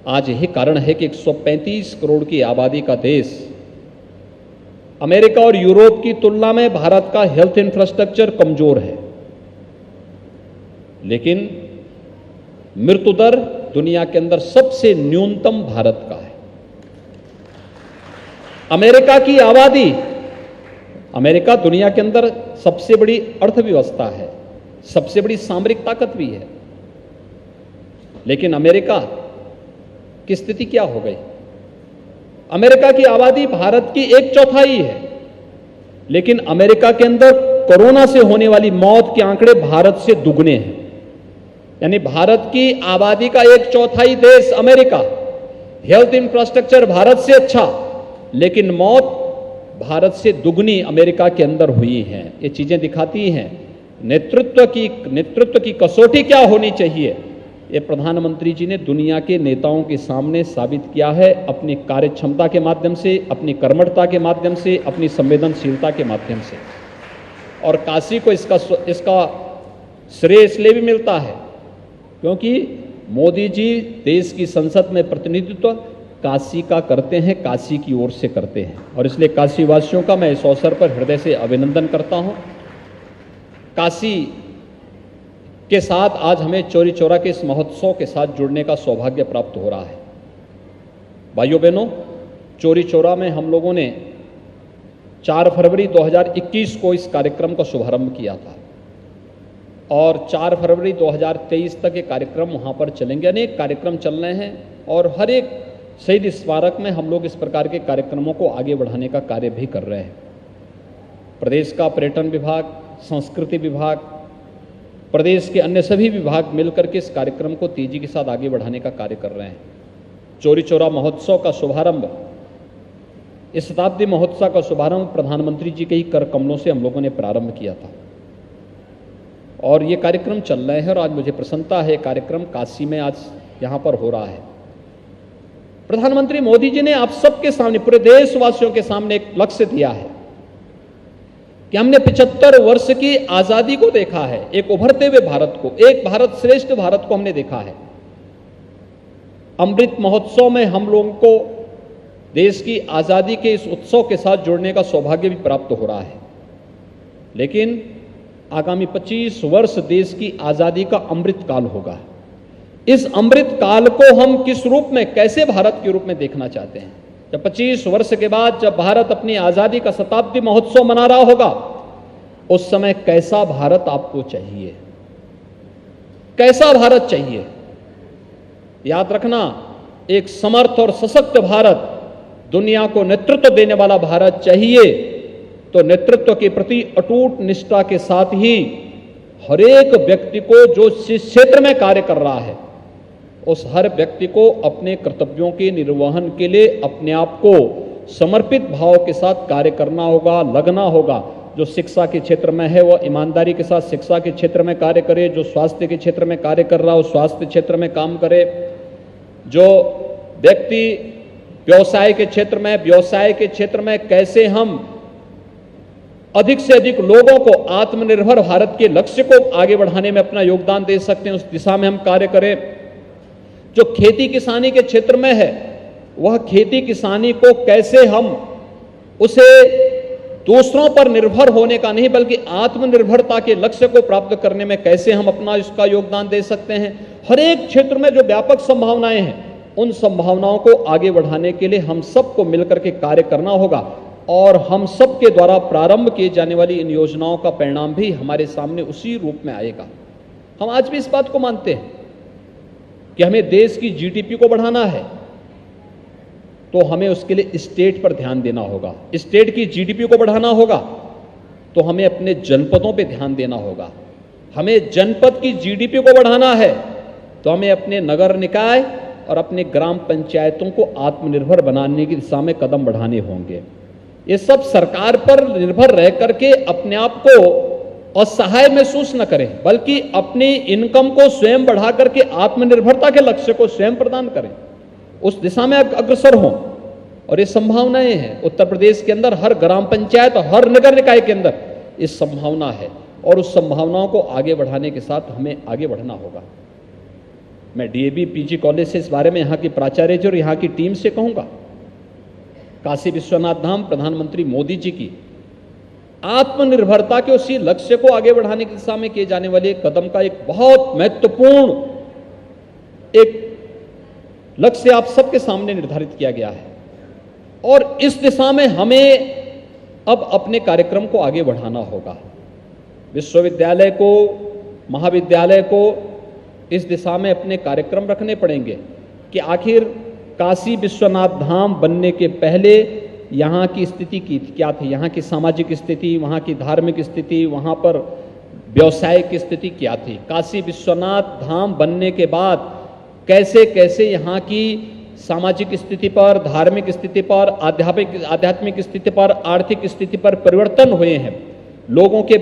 आज यही कारण है कि 135 करोड़ की आबादी का देश अमेरिका और यूरोप की तुलना में भारत का हेल्थ इंफ्रास्ट्रक्चर कमजोर है, लेकिन मृत्यु दर दुनिया के अंदर सबसे न्यूनतम भारत का है। अमेरिका की आबादी, अमेरिका दुनिया के अंदर सबसे बड़ी अर्थव्यवस्था है, सबसे बड़ी सामरिक ताकत भी है, लेकिन अमेरिका की स्थिति क्या हो गई? अमेरिका की आबादी भारत की 1/4 है, लेकिन अमेरिका के अंदर कोरोना से होने वाली मौत के आंकड़े भारत से दुगने हैं। यानी भारत की आबादी का 1/4 देश अमेरिका, हेल्थ इंफ्रास्ट्रक्चर भारत से अच्छा, लेकिन मौत भारत से दुगनी अमेरिका के अंदर हुई है। ये चीजें दिखाती हैं नेतृत्व की कसौटी क्या होनी चाहिए। ये प्रधानमंत्री जी ने दुनिया के नेताओं के सामने साबित किया है, अपनी कार्यक्षमता के माध्यम से, अपनी कर्मठता के माध्यम से, अपनी संवेदनशीलता के माध्यम से। और काशी को इसका श्रेय इसलिए भी मिलता है क्योंकि मोदी जी देश की संसद में प्रतिनिधित्व काशी का करते हैं, काशी की ओर से करते हैं, और इसलिए काशी वासियों का मैं इस अवसर पर हृदय से अभिनंदन करता हूं। काशी के साथ आज हमें चौरी चौरा के इस महोत्सव के साथ जुड़ने का सौभाग्य प्राप्त हो रहा है। भाइयों बहनों, चौरी चौरा में हम लोगों ने 4 फरवरी 2021 को इस कार्यक्रम का शुभारंभ किया था और 4 फरवरी 2023 तक ये कार्यक्रम वहाँ पर चलेंगे। अनेक कार्यक्रम चल रहे हैं और हर एक शहीद स्मारक में हम लोग इस प्रकार के कार्यक्रमों को आगे बढ़ाने का कार्य भी कर रहे हैं। प्रदेश का पर्यटन विभाग, संस्कृति विभाग, प्रदेश के अन्य सभी विभाग मिलकर के इस कार्यक्रम को तेजी के साथ आगे बढ़ाने का कार्य कर रहे हैं। चौरी चौरा महोत्सव का शुभारंभ, इस शताब्दी महोत्सव का शुभारंभ प्रधानमंत्री जी के ही कर कमलों से हम लोगों ने प्रारंभ किया था और ये कार्यक्रम चल रहे हैं और आज मुझे प्रसन्नता है कार्यक्रम काशी में आज यहाँ पर हो रहा है। प्रधानमंत्री मोदी जी ने आप सबके सामने, पूरे देशवासियों के सामने एक लक्ष्य दिया है कि हमने 75 वर्ष की आजादी को देखा है, एक उभरते हुए भारत को, एक भारत श्रेष्ठ भारत को हमने देखा है। अमृत महोत्सव में हम लोगों को देश की आजादी के इस उत्सव के साथ जुड़ने का सौभाग्य भी प्राप्त हो रहा है, लेकिन आगामी 25 वर्ष देश की आजादी का अमृत काल होगा। इस अमृत काल को हम किस रूप में, कैसे भारत के रूप में देखना चाहते हैं? जब 25 वर्ष के बाद जब भारत अपनी आजादी का शताब्दी महोत्सव मना रहा होगा, उस समय कैसा भारत आपको चाहिए? कैसा भारत चाहिए? याद रखना, एक समर्थ और सशक्त भारत, दुनिया को नेतृत्व देने वाला भारत चाहिए तो नेतृत्व के प्रति अटूट निष्ठा के साथ ही हर एक व्यक्ति को जो जिस क्षेत्र में कार्य कर रहा है, उस हर व्यक्ति को अपने कर्तव्यों के निर्वहन के लिए अपने आप को समर्पित भाव के साथ कार्य करना होगा, लगना होगा। जो शिक्षा के क्षेत्र में है वह ईमानदारी के साथ शिक्षा के क्षेत्र में कार्य करे, जो स्वास्थ्य के क्षेत्र में कार्य कर रहा हो स्वास्थ्य क्षेत्र में काम करे, जो व्यक्ति व्यवसाय के क्षेत्र में कैसे हम अधिक से अधिक लोगों को आत्मनिर्भर भारत के लक्ष्य को आगे बढ़ाने में अपना योगदान दे सकते हैं, उस दिशा में हम कार्य करें। जो खेती किसानी के क्षेत्र में है, वह खेती किसानी को कैसे हम उसे दूसरों पर निर्भर होने का नहीं बल्कि आत्मनिर्भरता के लक्ष्य को प्राप्त करने में कैसे हम अपना इसका योगदान दे सकते हैं। हर एक क्षेत्र में जो व्यापक संभावनाएं हैं, उन संभावनाओं को आगे बढ़ाने के लिए हम सबको मिलकर के कार्य करना होगा और हम सबके द्वारा प्रारंभ किए जाने वाली इन योजनाओं का परिणाम भी हमारे सामने उसी रूप में आएगा। हम आज भी इस बात को मानते हैं कि हमें देश की जीडीपी को बढ़ाना है तो हमें उसके लिए स्टेट पर ध्यान देना होगा। स्टेट की जीडीपी को बढ़ाना होगा तो हमें अपने जनपदों पे ध्यान देना होगा। हमें जनपद की जीडीपी को बढ़ाना है तो हमें अपने नगर निकाय और अपने ग्राम पंचायतों को आत्मनिर्भर बनाने की दिशा में कदम बढ़ाने होंगे। ये सब सरकार पर निर्भर रह करके अपने आप को असहाय महसूस न करें, बल्कि अपनी इनकम को स्वयं बढ़ा करके आत्मनिर्भरता के लक्ष्य को स्वयं प्रदान करें, उस दिशा में अग्रसर हों। और ये संभावनाएं हैं उत्तर प्रदेश के अंदर, हर ग्राम पंचायत, हर नगर निकाय के अंदर ये संभावना है और उस संभावनाओं को आगे बढ़ाने के साथ हमें आगे बढ़ना होगा। मैं डीएवी पीजी कॉलेज से इस बारे में यहाँ की प्राचार्य जी और यहाँ की टीम से कहूँगा, काशी विश्वनाथ धाम प्रधानमंत्री मोदी जी की आत्मनिर्भरता के उसी लक्ष्य को आगे बढ़ाने की दिशा में किए जाने वाले एक कदम का एक बहुत महत्वपूर्ण एक लक्ष्य आप सबके सामने निर्धारित किया गया है और इस दिशा में हमें अब अपने कार्यक्रम को आगे बढ़ाना होगा। विश्वविद्यालय को, महाविद्यालय को इस दिशा में अपने कार्यक्रम रखने पड़ेंगे कि आखिर काशी विश्वनाथ धाम बनने के पहले यहाँ की स्थिति क्या थी, यहाँ की सामाजिक स्थिति, वहाँ की धार्मिक स्थिति, वहाँ पर व्यवसायिक स्थिति क्या थी। काशी विश्वनाथ धाम बनने के बाद कैसे कैसे यहाँ की सामाजिक स्थिति पर, धार्मिक स्थिति पर, आध्यात्मिक स्थिति पर, आर्थिक स्थिति पर परिवर्तन हुए हैं। लोगों के